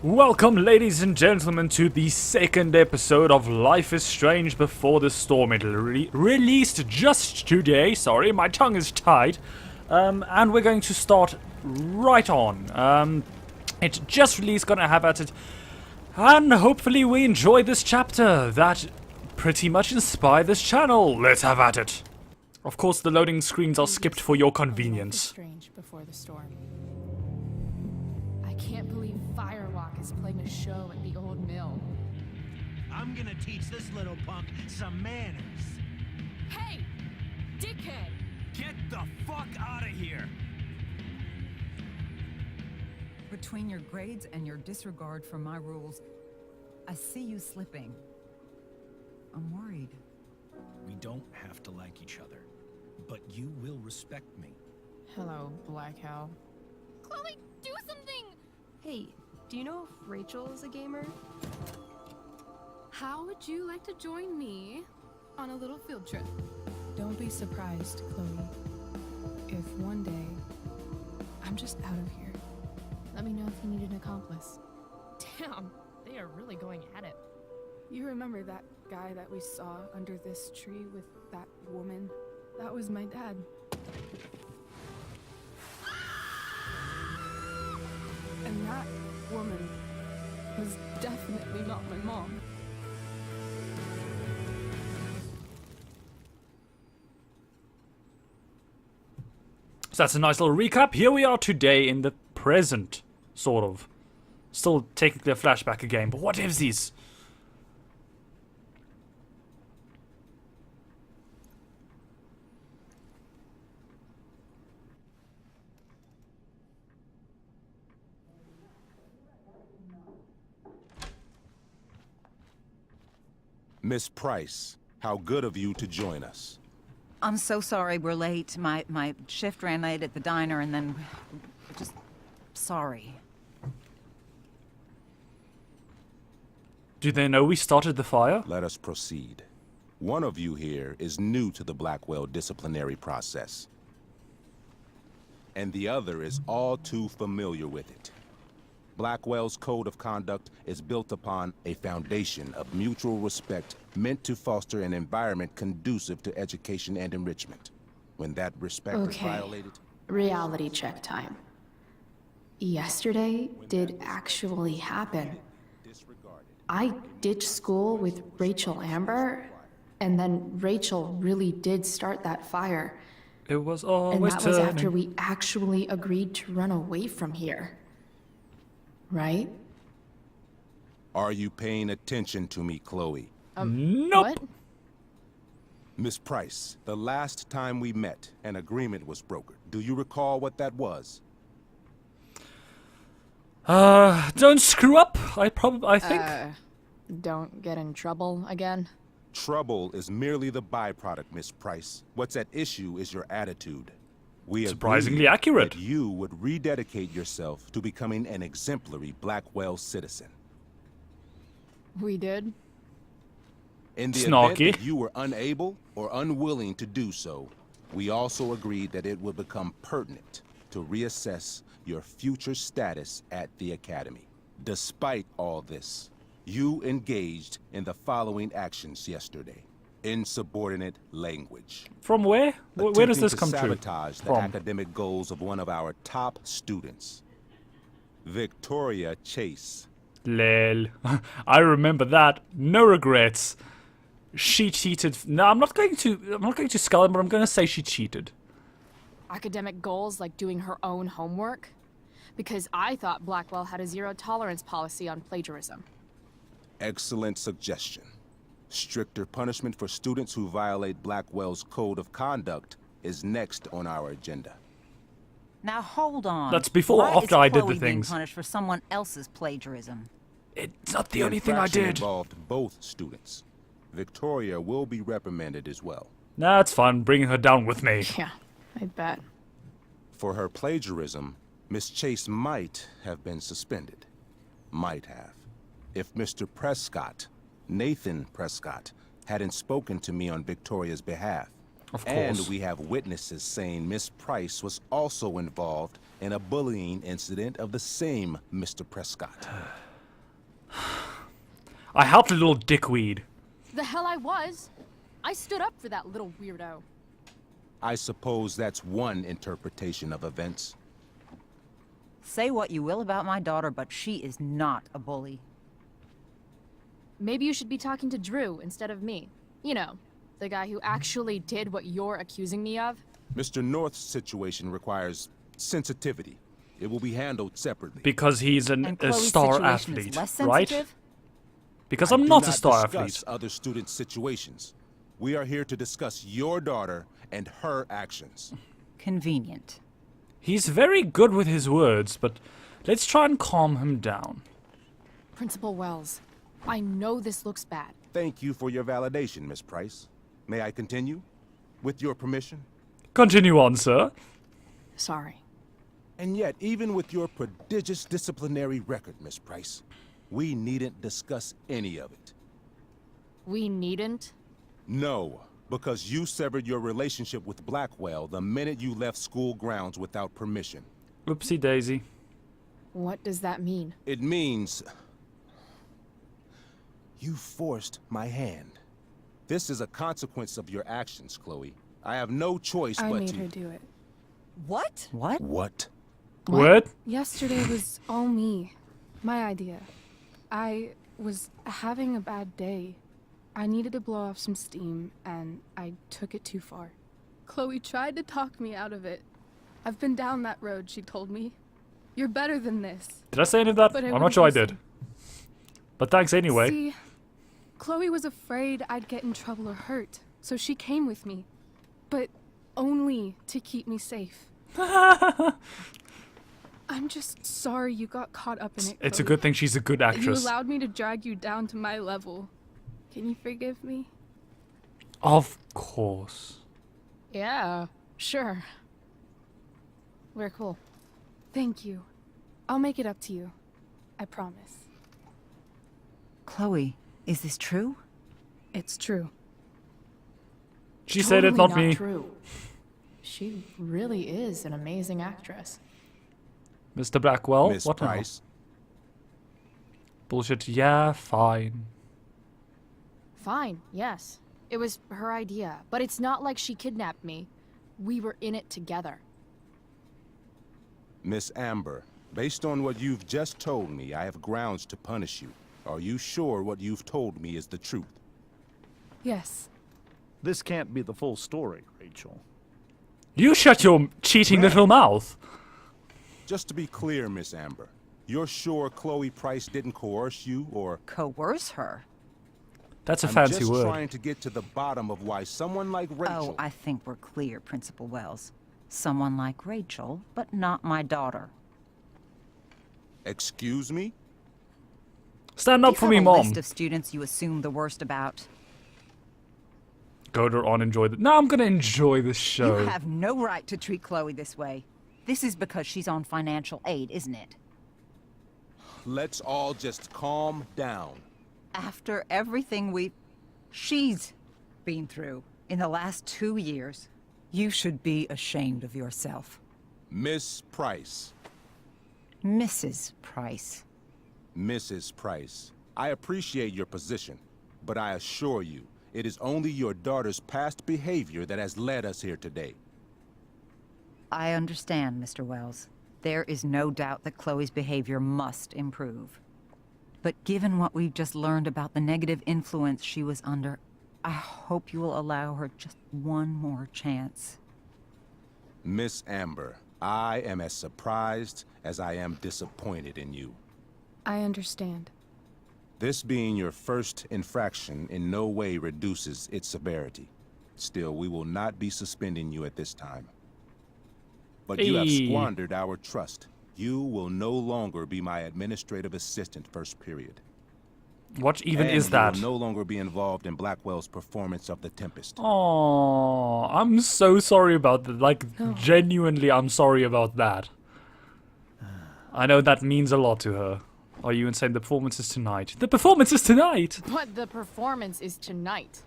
Welcome, ladies and gentlemen, to the second episode of Life is Strange Before the Storm. It released just today. Sorry, my tongue is tied. And we're going to start right on. It just released, gonna have at it. And hopefully we enjoy this chapter that pretty much inspired this channel. Let's have at it. Of course, the loading screens are skipped for your convenience. Strange Before the Storm. I can't believe Firewalk is playing a show at the old mill. I'm gonna teach this little punk some manners. Hey! Dickhead! Get the fuck out of here! Between your grades and your disregard for my rules, I see you slipping. I'm worried. We don't have to like each other, but you will respect me. Hello, Black Hell. Chloe, do something! Hey, do you know if Rachel is a gamer? How would you like to join me on a little field trip? Don't be surprised, Chloe, if one day I'm just out of here. Let me know if you need an accomplice. Damn, they are really going at it. You remember that guy that we saw under this tree with that woman? That was my dad. And that woman was definitely not my mom. So that's a nice little recap. Here we are today in the present, sort of. Still technically a flashback again, but what is these? Miss Price, how good of you to join us. I'm so sorry we're late. My shift ran late at the diner and then... just... sorry. Do they know we started the fire? Let us proceed. One of you here is new to the Blackwell disciplinary process, and the other is all too familiar with it. Blackwell's code of conduct is built upon a foundation of mutual respect meant to foster an environment conducive to education and enrichment. When that respect is violated... Reality check time. Yesterday did actually happen. I ditched school with Rachel Amber, and then Rachel really did start that fire. It was always And that was turning. after we actually agreed to run away from here. Right? Are you paying attention to me, Chloe? Nope. What? Miss Price, the last time we met, an agreement was brokered. Do you recall what that was? Don't screw up. I think. Don't get in trouble again? Trouble is merely the byproduct, Miss Price. What's at issue is your attitude. We Surprisingly agreed accurate. that you would rededicate yourself to becoming an exemplary Blackwell citizen. We did? In the Snarky. event that you were unable or unwilling to do so, we also agreed that it would become pertinent to reassess your future status at the Academy. Despite all this, you engaged in the following actions yesterday. Insubordinate language. From where? Where does this come Attempting true? to sabotage the From? academic goals of one of our top students, Victoria Chase. Lel. I remember that. No regrets. She cheated. No, I'm not going to scull him, but I'm going to say she cheated. Academic goals like doing her own homework? Because I thought Blackwell had a zero-tolerance policy on plagiarism. Excellent suggestion. Stricter punishment for students who violate Blackwell's code of conduct is next on our agenda. Now hold on. That's before or Why after is I did the Chloe being things? punished for someone else's plagiarism? It's not the only thing I infraction did. Involved both students. Victoria will be reprimanded as well. Nah, it's fine. Bringing her down with me. Yeah, I bet. For her plagiarism, Miss Chase might have been suspended. Might have. If Mr. Prescott, Nathan Prescott, hadn't spoken to me on Victoria's behalf. Of And course. we have witnesses saying Miss Price was also involved in a bullying incident of the same Mr. Prescott. I helped a little dickweed. The hell I was. I stood up for that little weirdo. I suppose that's one interpretation of events. Say what you will about my daughter, but she is not a bully. Maybe you should be talking to Drew instead of me. You know, the guy who actually did what you're accusing me of. Mr. North's situation requires sensitivity. It will be handled separately. Because he's And a Chloe's star situation is athlete, less right? sensitive? Because I I'm do not a star discuss athlete. other students' situations. We are here to discuss your daughter and her actions. Convenient. He's very good with his words, but let's try and calm him down. Principal Wells, I know this looks bad. Thank you for your validation, Miss Price. May I continue? With your permission? Continue on, sir. Sorry. And yet, even with your prodigious disciplinary record, Miss Price, we needn't discuss any of it. We needn't? No, because you severed your relationship with Blackwell the minute you left school grounds without permission. Oopsie daisy. What does that mean? It means you forced my hand. This is a consequence of your actions, Chloe. I have no choice I but made to... her do it. What? What? What? What? Yesterday was all me. My idea. I was having a bad day. I needed to blow off some steam, and I took it too far. Chloe tried to talk me out of it. I've been down that road, she told me. You're better than this. Did I say any of that? But I I'm not wouldn't sure I listen. did. But thanks anyway. See, Chloe was afraid I'd get in trouble or hurt, so she came with me. But only to keep me safe. I'm just sorry you got caught up in it, It's a Chloe. good thing she's a good That You actress. allowed me to drag you down to my level. Can you forgive me? Of course. Yeah, sure. We're cool. Thank you. I'll make it up to you. I promise. Chloe, is this true? It's true. She said it, not me. True. She really is an amazing actress. Mr. Blackwell, Miss what now? Price? Bullshit, yeah, fine. Fine, yes. It was her idea, but it's not like she kidnapped me. We were in it together. Miss Amber, based on what you've just told me, I have grounds to punish you. Are you sure what you've told me is the truth? Yes. This can't be the full story, Rachel. You shut your cheating little mouth. Just to be clear, Miss Amber, you're sure Chloe Price didn't coerce you, or... Coerce her? That's a I'm fancy just word. trying to get to the bottom of why someone like Rachel... Oh, I think we're clear, Principal Wells. Someone like Rachel, but not my daughter. Excuse me? Stand Do up you for have me, a Mom. list of students you assume the worst about? Go to on, enjoy the. No, I'm gonna enjoy this show. You have no right to treat Chloe this way. This is because she's on financial aid, isn't it? Let's all just calm down. After everything she's been through in the last 2 years, you should be ashamed of yourself. Miss Price. Mrs. Price. Mrs. Price, I appreciate your position, but I assure you, it is only your daughter's past behavior that has led us here today. I understand, Mr. Wells. There is no doubt that Chloe's behavior must improve. But given what we've just learned about the negative influence she was under, I hope you will allow her just one more chance. Miss Amber, I am as surprised as I am disappointed in you. I understand. This being your first infraction in no way reduces its severity. Still, we will not be suspending you at this time. But you have Hey. squandered our trust. You will no longer be my administrative assistant first period. What even And is that? you will no longer be involved in Blackwell's performance of The Tempest. Oh, I'm so sorry about that. Like, genuinely, I'm sorry about that. I know that means a lot to her. Are you insane? The performance is tonight. The performance is tonight! But the performance is tonight.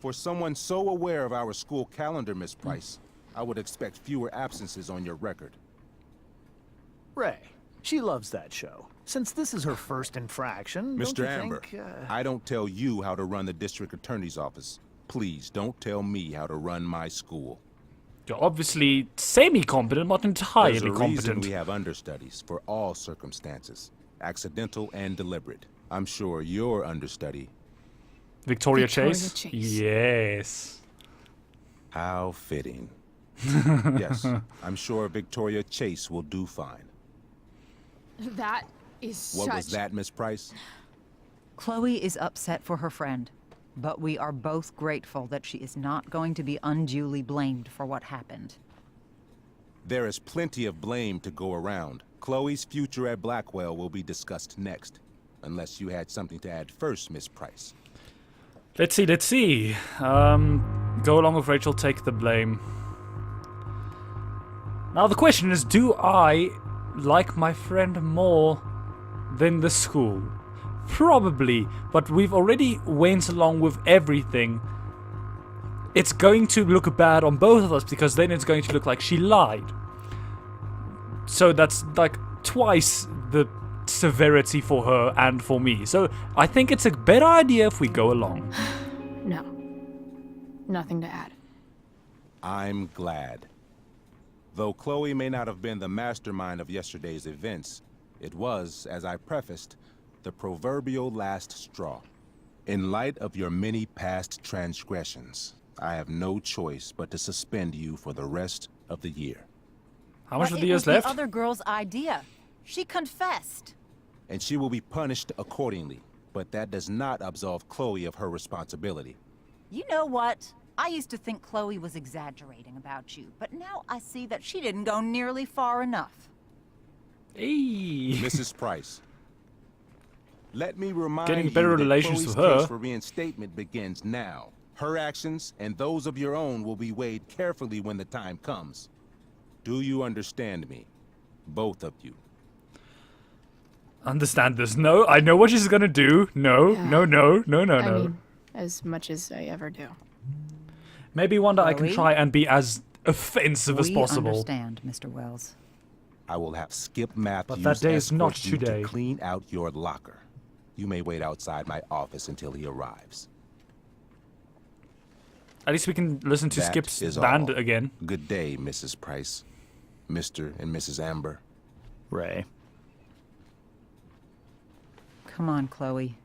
For someone so aware of our school calendar, Miss Price, I would expect fewer absences on your record. Ray, She's She loves that show. Since this is her first infraction, don't Mr. you Amber, think, I don't tell you how to run the district attorney's office. Please don't tell me how to run my school. You're obviously semi-competent, not There's entirely a reason competent. we have understudies for all circumstances, accidental and deliberate. I'm sure your understudy. Victoria Victoria Chase? Chase. Yes. How fitting. Yes, I'm sure Victoria Chase will do fine. That is What such... was that, Miss Price? Chloe is upset for her friend, but we are both grateful that she is not going to be unduly blamed for what happened. There is plenty of blame to go around. Chloe's future at Blackwell will be discussed next. Unless you had something to add first, Miss Price. Let's see. Go along with Rachel, take the blame. Now the question is, do I like my friend more than the school? Probably, but we've already went along with everything. It's going to look bad on both of us because then it's going to look like she lied. So that's like twice the severity for her and for me. So I think it's a better idea if we go along. No. Nothing to add. I'm glad. Though Chloe may not have been the mastermind of yesterday's events, it was, as I prefaced, the proverbial last straw. In light of your many past transgressions, I have no choice but to suspend you for the rest of the year. How much But of the it years was left? the other girl's idea. She confessed. And she will be punished accordingly, but that does not absolve Chloe of her responsibility. You know what? I used to think Chloe was exaggerating about you, but now I see that she didn't go nearly far enough. Hey. Mrs. Price, let me remind Getting you better that relations Chloe's with her. case for reinstatement begins now. Her actions and those of your own will be weighed carefully when the time comes. Do you understand me? Both of you. Understand this? No, I know what she's gonna do. No, Yeah. no. I mean, as much as I ever do. Maybe one day I can Chloe? try and be as offensive as We possible. understand, Mr. Wells. I will have Skip Matthews that day is not escort you today. to clean out your locker. You may wait outside my office until he arrives. At least we can listen to That Skip's is band all. again. Good day, Mrs. Price. Mr. and Mrs. Amber. Ray? Come on, Chloe.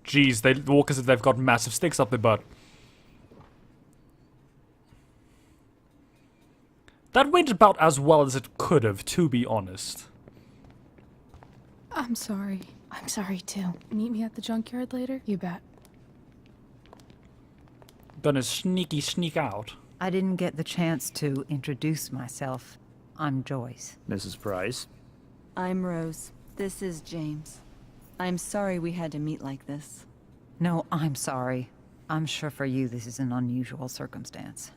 Jeez, they walk as if they've got massive sticks up their butt. That went about as well as it could have, to be honest. I'm sorry. I'm sorry too. Meet me at the junkyard later? You bet. Gonna sneak out. I didn't get the chance to introduce myself. I'm Joyce. Mrs. Price? I'm Rose. This is James. I'm sorry we had to meet like this. No, I'm sorry. I'm sure for you this is an unusual circumstance.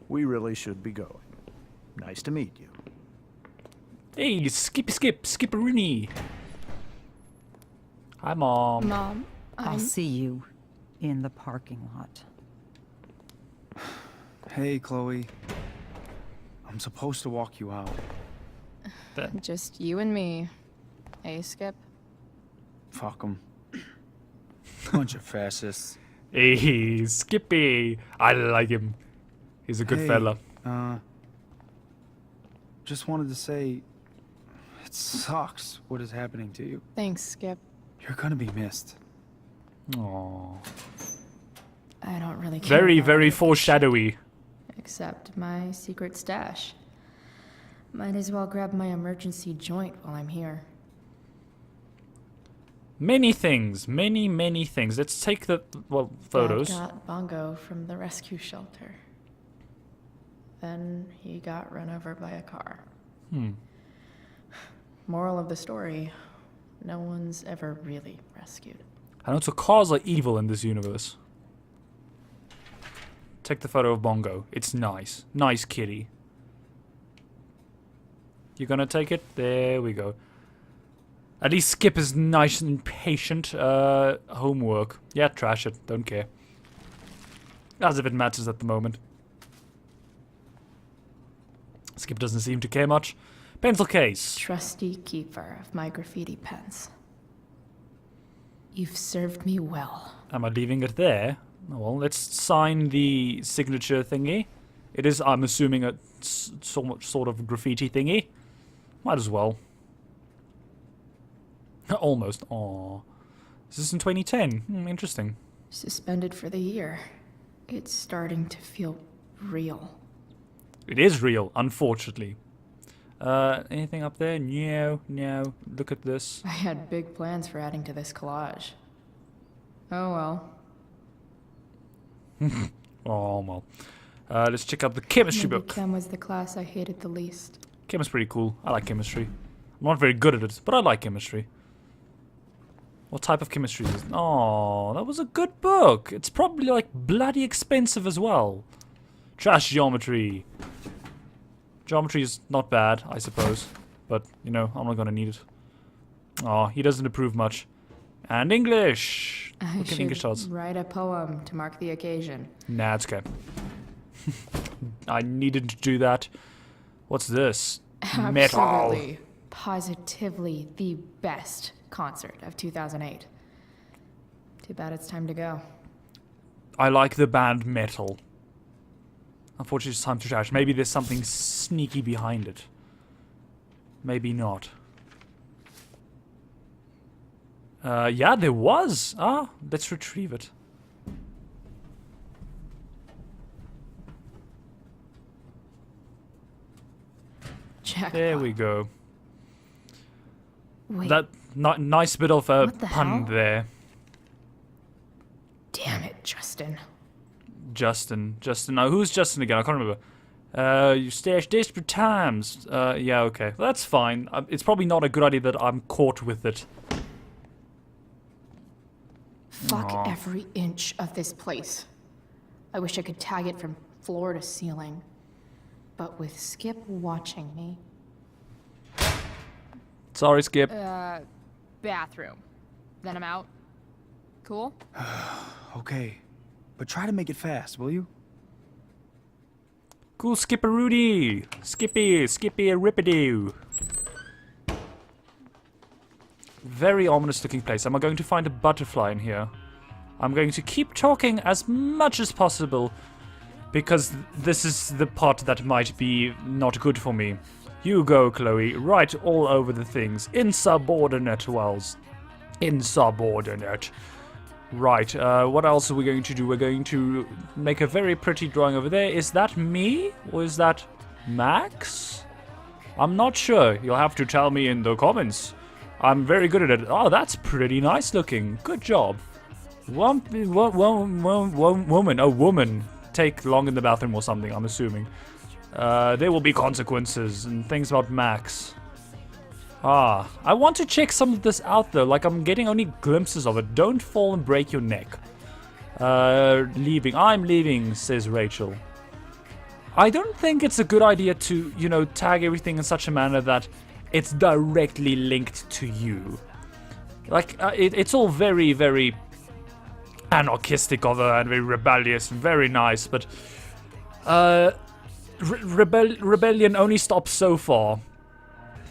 We really should be going. Nice to meet you. Hey, Skipperini. Hi, Mom. Mom, I'll see you in the parking lot. Hey, Chloe. I'm supposed to walk you out. Just you and me. Hey, Skip. Fuck 'em. Bunch of fascists. Hey, Skippy. I like him. He's a good Hey, fella. Just wanted to say, it sucks what is happening to you. Thanks, Skip. You're gonna be missed. Aww. I don't really care. Very, about very it, foreshadowy. Except my secret stash. Might as well grab my emergency joint while I'm here. Many things. Many things. Let's take the, well, photos. Dad got Bongo from the rescue shelter. Then he got run over by a car. Moral of the story, no one's ever really rescued. I know, so cars are evil in this universe. Take the photo of Bongo. It's nice. Nice kitty. You gonna take it? There we go. At least Skip is nice and patient. Homework. Yeah, trash it. Don't care. As if it matters at the moment. Skip doesn't seem to care much. Pencil case. Trusty keeper of my graffiti pens. You've served me well. Am I leaving it there? Oh, well, let's sign the signature thingy. It is, I'm assuming, a sort of graffiti thingy. Might as well. Almost. Aww. This is in 2010. Interesting. Suspended for the year. It's starting to feel real. It is real, unfortunately. Anything up there? No, no. Look at this. I had big plans for adding to this collage. Oh well. Oh, well. Let's check out the chemistry Maybe book. Chem was the class I hated the least. Chem is pretty cool. I like chemistry. I'm not very good at it, but I like chemistry. What type of chemistry is it? Oh, that was a good book. It's probably like bloody expensive as well. Trash geometry. Geometry is not bad, I suppose. But, you know, I'm not gonna need it. Oh, he doesn't approve much. And English! I Look at English should charts. write a poem to mark the occasion. Nah, it's okay. I needed to do that. What's this? Metal. Absolutely, positively the best concert of 2008. Too bad it's time to go. I like the band Metal. Unfortunately, it's time to trash. Maybe there's something sneaky behind it. Maybe not. Yeah, there was. Ah, let's retrieve it. Jackpot. There we go. Wait, That nice bit of a What the pun hell? there. damn it, Justin. Justin. Now, who's Justin again? I can't remember. You stashed desperate times. Yeah, okay. That's fine. It's probably not a good idea that I'm caught with it. Fuck Aw. every inch of this place. I wish I could tag it from floor to ceiling. But with Skip watching me. Sorry, Skip. Bathroom. Then I'm out. Cool? Okay. But try to make it fast, will you? Cool Skipperoonie. Skippy Rippidoo. Very ominous looking place. Am I going to find a butterfly in here? I'm going to keep talking as much as possible because this is the part that might be not good for me. You go, Chloe. Write all over the things. Insubordinate, Wells. Insubordinate. Right, what else are we going to do? We're going to make a very pretty drawing over there. Is that me? Or is that Max? I'm not sure. You'll have to tell me in the comments. I'm very good at it. Oh, that's pretty nice looking. Good job. One woman. A woman. Take long in the bathroom or something, I'm assuming. There will be consequences and things about Max. Ah, I want to check some of this out though, like I'm getting only glimpses of it. Don't fall and break your neck. Leaving. I'm leaving, says Rachel. I don't think it's a good idea to, you know, tag everything in such a manner that it's directly linked to you. Like, it's all very, very anarchistic of her and very rebellious and very nice, but rebellion only stops so far.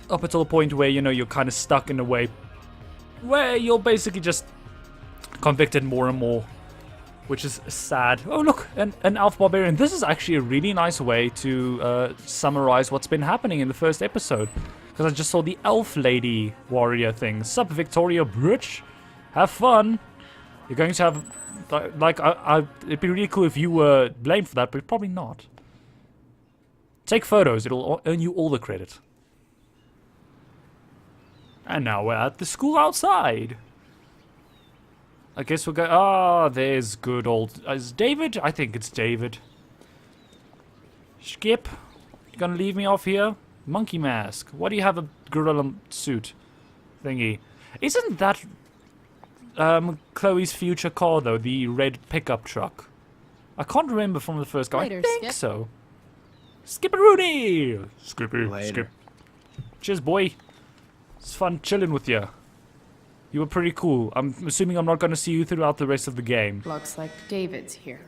Up until the point where, you know, you're kind of stuck in a way where you're basically just convicted more and more, which is sad. Oh, look, an elf barbarian. This is actually a really nice way to summarize what's been happening in the first episode, because I just saw the elf lady warrior thing. Sup, Victoria Bridge? Have fun. You're going to have, like, it'd be really cool if you were blamed for that, but probably not. Take photos. It'll earn you all the credit. And now we're at the school outside. I guess we'll go. Ah, there's good old. Is David? I think it's David. Skip, you gonna leave me off here? Monkey mask. Why do you have a gorilla suit thingy? Isn't that Chloe's future car though? The red pickup truck. I can't remember from the first guy. Later, I think Skip. so. Skipperoonie. Skippy. Later. Skip. Cheers, boy. It's fun chilling with you. You were pretty cool. I'm assuming I'm not going to see you throughout the rest of the game. Looks like David's here.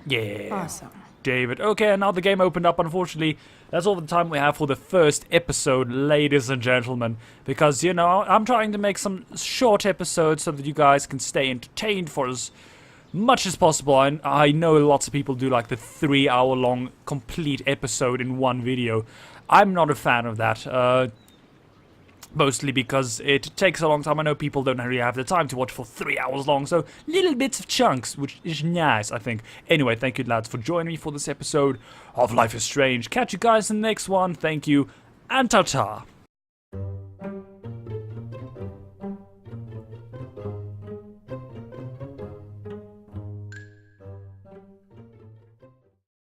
Yeah. Awesome. David. Okay, and now the game opened up. Unfortunately, that's all the time we have for the first episode, ladies and gentlemen. Because, you know, I'm trying to make some short episodes so that you guys can stay entertained for as much as possible. I know lots of people do like the 3-hour-long complete episode in one video. I'm not a fan of that. Mostly because it takes a long time. I know people don't really have the time to watch for 3 hours long, so little bits of chunks, which is nice, I think. Anyway, thank you, lads, for joining me for this episode of Life is Strange. Catch you guys in the next one. Thank you, and ta-ta.